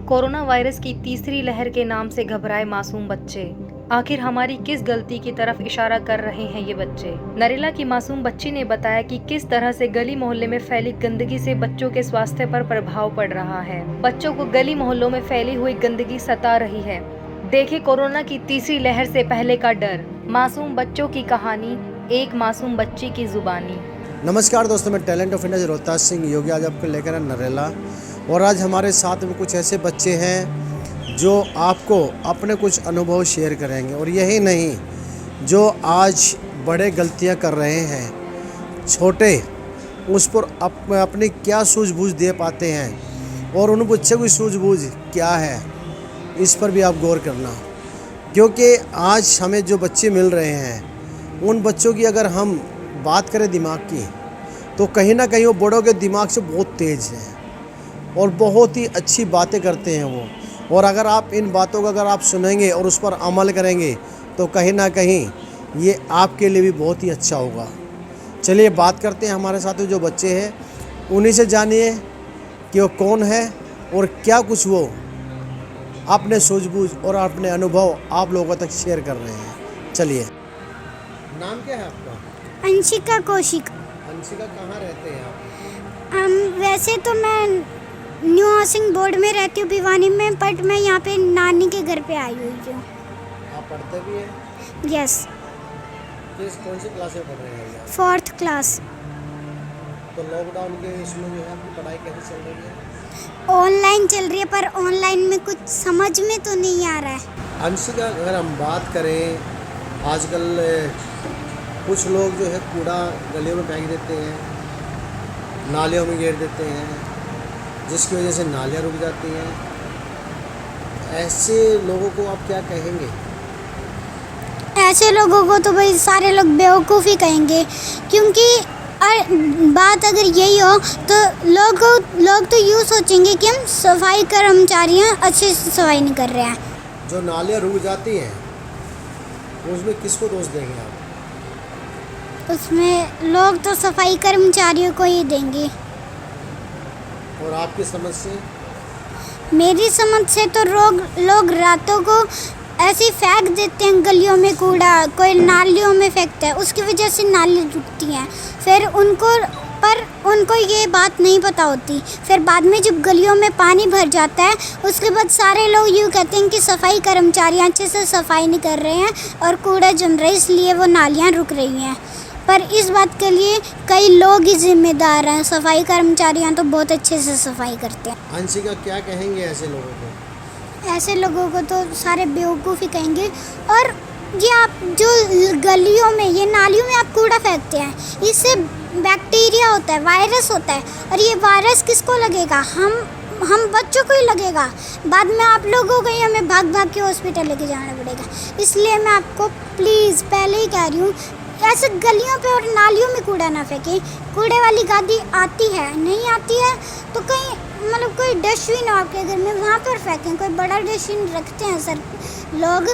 Corona virus की तीसरी लहर के नाम से घबराए मासूम बच्चे। आखिर हमारी किस गलती की तरफ इशारा कर रहे हैं ये बच्चे। नरेला की मासूम बच्ची ने बताया कि किस तरह से गली मोहल्ले में फैली गंदगी से बच्चों के स्वास्थ्य पर प्रभाव पड़ रहा है। बच्चों को गली मोहल्लों में फैली हुई गंदगी सता रही है। देखे कोरोना की तीसरी लहर से पहले का डर। मासूम बच्चों की कहानी, एक मासूम बच्ची की जुबानी। नमस्कार दोस्तों, मैं talent of India Rohtas Singh Yogi आज आपको लेकर है नरेला। और आज हमारे साथ में कुछ ऐसे बच्चे हैं जो आपको अपने कुछ अनुभव शेयर करेंगे। और यही नहीं, जो आज बड़े गलतियां कर रहे हैं, छोटे उस पर अपनी क्या सूझबूझ दे पाते हैं और उन बच्चे की सूझबूझ क्या है, इस पर भी आप गौर करना। क्योंकि आज हमें जो बच्चे मिल रहे हैं, उन बच्चों की अगर हम बात करें दिमाग की, तो कहीं ना कहीं वो बड़ों के दिमाग से बहुत तेज़ हैं और बहुत ही अच्छी बातें करते हैं वो। और अगर आप इन बातों को अगर आप सुनेंगे और उस पर अमल करेंगे तो कहीं ना कहीं ये आपके लिए भी बहुत ही अच्छा होगा। चलिए बात करते हैं हमारे साथ जो बच्चे हैं, उन्हीं से जानिए कि वो कौन है और क्या कुछ वो अपने सूझबूझ और अपने अनुभव आप लोगों तक शेयर कर रहे हैं। चलिए, नाम क्या है आपका? अंशिका कौशिक। अंशिका, कहाँ रहते हैं आप? वैसे तो मैं न्यू हाउसिंग बोर्ड में रहती हूँ भिवानी में, बट मैं यहाँ पे नानी के घर पे आई हुई हूँ। आप पढ़ते भी हैं? यस। कौन सी क्लास में पढ़ रहे हैं? 4th class. तो लॉकडाउन के इसमें जो है आपकी पढ़ाई कैसे चल रही है? ऑनलाइन चल रही है, पर ऑनलाइन में कुछ समझ में तो नहीं आ रहा है। अंशिका, अगर हम बात करें, आजकल कुछ लोग जो है कूड़ा गलियों में फेंक देते हैं, नालियों में गिर देते हैं, जिसकी वजह से नालियाँ रुक जाती हैं। ऐसे लोगों को आप क्या कहेंगे? ऐसे लोगों को तो भाई सारे लोग बेवकूफ़ ही कहेंगे, क्योंकि बात अगर यही हो तो लोग तो यूँ सोचेंगे कि हम सफाई कर्मचारी हैं, अच्छे से सफाई नहीं कर रहे हैं। जो नालियाँ रुक जाती हैं उसमें किसको दोष देंगे आप? उसमें लोग तो सफाई कर्मचारियों को ही देंगे। और आपकी समझ से? मेरी समझ से तो लोग रातों को ऐसे ही फेंक देते हैं गलियों में कूड़ा, कोई नालियों में फेंकता है, उसकी वजह से नाली रुकती हैं। फिर उनको ये बात नहीं पता होती। फिर बाद में जब गलियों में पानी भर जाता है, उसके बाद सारे लोग यूँ कहते हैं कि सफाई कर्मचारी अच्छे से सफाई नहीं कर रहे हैं और कूड़ा जम रहा है, इसलिए वो नालियाँ रुक रही हैं। पर इस बात के लिए कई लोग ही जिम्मेदार हैं। सफाई कर्मचारियाँ तो बहुत अच्छे से सफाई करते हैं। अंशिका, क्या कहेंगे ऐसे लोगों को? ऐसे लोगों को तो सारे बेवकूफ़ ही कहेंगे। और ये आप जो गलियों में, ये नालियों में आप कूड़ा फेंकते हैं, इससे बैक्टीरिया होता है, वायरस होता है, और ये वायरस किसको लगेगा? हम बच्चों को ही लगेगा। बाद में आप लोगों को ही हमें भाग के हॉस्पिटल लेके जाना पड़ेगा। इसलिए मैं आपको प्लीज़ पहले ही कह रही हूँ, ऐसे गलियों पे और नालियों में कूड़ा ना फेंकें। कूड़े वाली गाड़ी आती है, नहीं आती है तो कहीं मतलब कोई डस्टबिन हो आपके घर में, वहाँ पर फेंकें। कोई बड़ा डस्टबिन रखते हैं सर लोग,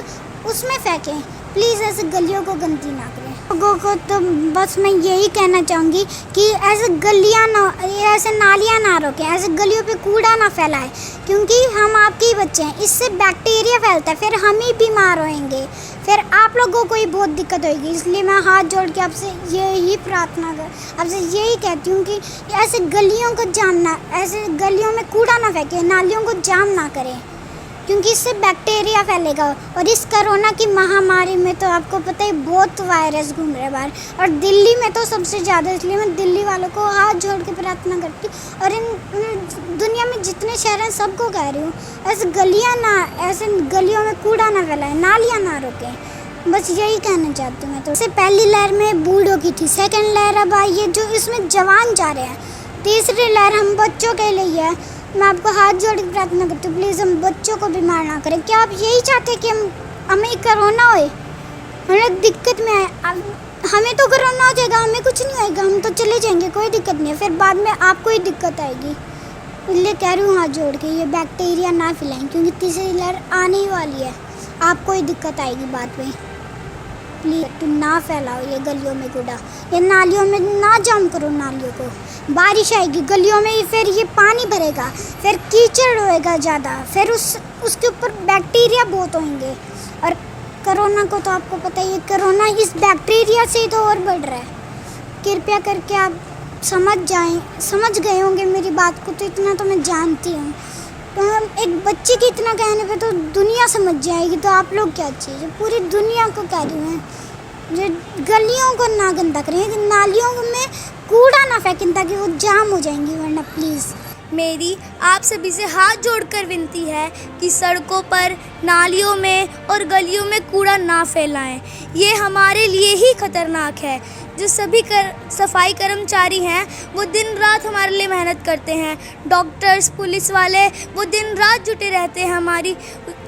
उसमें फेंकें। प्लीज़ ऐसे गलियों को गंदी ना करें। लोगों को तो बस मैं यही कहना चाहूँगी कि ऐसे गलियाँ ना, ऐसे नालियाँ ना रोकें, ऐसे गलियों पे कूड़ा ना फैलाएं, क्योंकि हम आपके ही बच्चे हैं। इससे बैक्टीरिया फैलता है, फिर हम ही बीमार होएंगे, फिर आप लोगों को ही बहुत दिक्कत होगी। इसलिए मैं हाथ जोड़ के आपसे यही प्रार्थना आपसे यही कहती हूँ कि ऐसे गलियों को ऐसे गलियों में कूड़ा ना फेंकें, नालियों को जाम ना करें, क्योंकि इससे बैक्टीरिया फैलेगा। और इस कोरोना की महामारी में तो आपको पता है बहुत वायरस घूम रहे हैं बाहर, और दिल्ली में तो सबसे ज़्यादा। इसलिए मैं दिल्ली वालों को हाथ जोड़ के प्रार्थना करती हूँ, और इन दुनिया में जितने शहर हैं सबको कह रही हूँ, ऐसे गलियों में कूड़ा ना फैलाएं, नालियाँ ना रोकें। बस यही कहना चाहती हूँ मैं। तो इससे पहली लहर में बूढ़ों की थी, सेकेंड लहर अब आई है जो इसमें जवान जा रहे हैं, तीसरी लहर हम बच्चों के लिए है। मैं आपको हाथ जोड़ के प्रार्थना करती हूँ, प्लीज़ हम बच्चों को बीमार ना करें। क्या आप यही चाहते हैं कि हमें कोरोना होए, हम लोग दिक्कत में आए? हमें तो कोरोना हो जाएगा, हमें कुछ नहीं होएगा, हम तो चले जाएंगे, कोई दिक्कत नहीं है। फिर बाद में आपको ही दिक्कत आएगी। इसलिए कह रही हूँ हाथ जोड़ के ये बैक्टीरिया ना फैलाएं, क्योंकि तीसरी लहर आने ही वाली है, आपको ही दिक्कत आएगी बाद में। प्लीज़ तुम ना फैलाओ ये गलियों में कूड़ा, ये नालियों में ना जाम करो नालियों को। बारिश आएगी गलियों में, फिर ये पानी भरेगा, फिर कीचड़ होएगा ज़्यादा, फिर उसके ऊपर बैक्टीरिया बहुत होंगे। और कोरोना को तो आपको पता ही है, कोरोना इस बैक्टीरिया से ही तो और बढ़ रहा है। कृपया करके आप समझ गए होंगे मेरी बात को, तो इतना तो मैं जानती हूँ। तो एक बच्चे के इतना कहने पे तो दुनिया समझ जाएगी, तो आप लोग क्या चीज़ पूरी दुनिया को कह रही हैं जो गलियों को ना गंदा करें, नालियों में कूड़ा ना फेंकें ताकि वो जाम हो जाएंगी, वरना प्लीज़। मेरी आप सभी से हाथ जोड़कर विनती है कि सड़कों पर, नालियों में और गलियों में कूड़ा ना फैलाएं। ये हमारे लिए ही खतरनाक है। जो सभी सफाई कर्मचारी हैं वो दिन रात हमारे लिए मेहनत करते हैं। डॉक्टर्स, पुलिस वाले वो दिन रात जुटे रहते हैं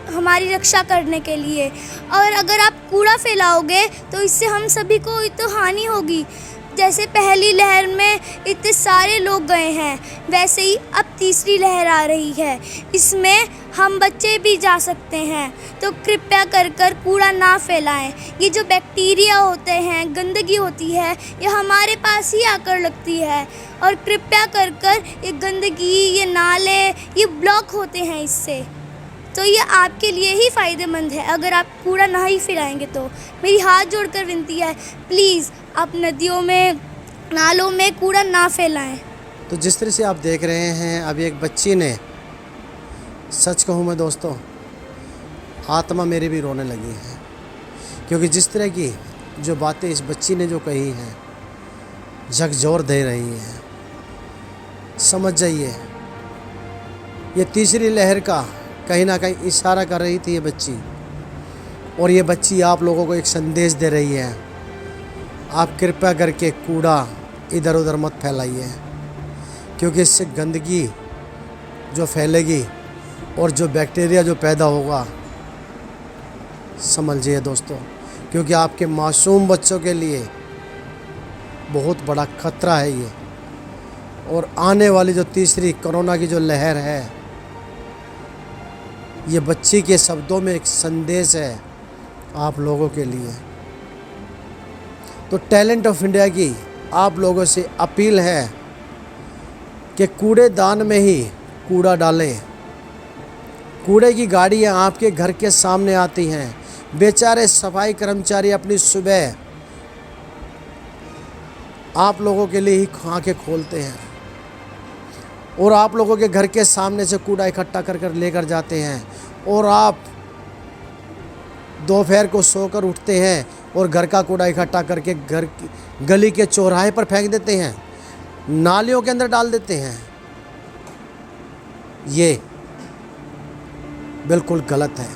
हमारी रक्षा करने के लिए। और अगर आप कूड़ा फैलाओगे तो इससे हम सभी को तो हानि होगी। जैसे पहली लहर में इतने सारे लोग गए हैं, वैसे ही अब तीसरी लहर आ रही है, इसमें हम बच्चे भी जा सकते हैं। तो कृपया कर कूड़ा ना फैलाएं। ये जो बैक्टीरिया होते हैं, गंदगी होती है, ये हमारे पास ही आकर लगती है। और कृपया कर ये गंदगी, ये नाले, ये ब्लॉक होते हैं इससे। तो ये आपके लिए ही फ़ायदेमंद है अगर आप कूड़ा ना ही फैलाएंगे। तो मेरी हाथ जोड़कर विनती है, प्लीज़ आप नदियों में, नालों में कूड़ा ना फैलाएं। तो जिस तरह से आप देख रहे हैं, अभी एक बच्ची ने, सच कहूँ मैं दोस्तों, आत्मा मेरी भी रोने लगी है, क्योंकि जिस तरह की जो बातें इस बच्ची ने जो कही हैं झकझोर दे रही हैं। समझ जाइए, ये तीसरी लहर का कहीं ना कहीं इशारा कर रही थी ये बच्ची। और ये बच्ची आप लोगों को एक संदेश दे रही है, आप कृपया करके कूड़ा इधर उधर मत फैलाइए, क्योंकि इससे गंदगी जो फैलेगी और जो बैक्टीरिया जो पैदा होगा, समझिए दोस्तों, क्योंकि आपके मासूम बच्चों के लिए बहुत बड़ा खतरा है ये। और आने वाली जो तीसरी कोरोना की जो लहर है, ये बच्ची के शब्दों में एक संदेश है आप लोगों के लिए। तो टैलेंट ऑफ इंडिया की आप लोगों से अपील है कि कूड़ेदान में ही कूड़ा डालें। कूड़े की गाड़ियाँ आपके घर के सामने आती हैं, बेचारे सफाई कर्मचारी अपनी सुबह आप लोगों के लिए ही आँखें खोलते हैं और आप लोगों के घर के सामने से कूड़ा इकट्ठा कर लेकर जाते हैं। और आप दोपहर को सोकर उठते हैं और घर का कूड़ा इकट्ठा करके गली के चौराहे पर फेंक देते हैं, नालियों के अंदर डाल देते हैं। ये बिल्कुल गलत है।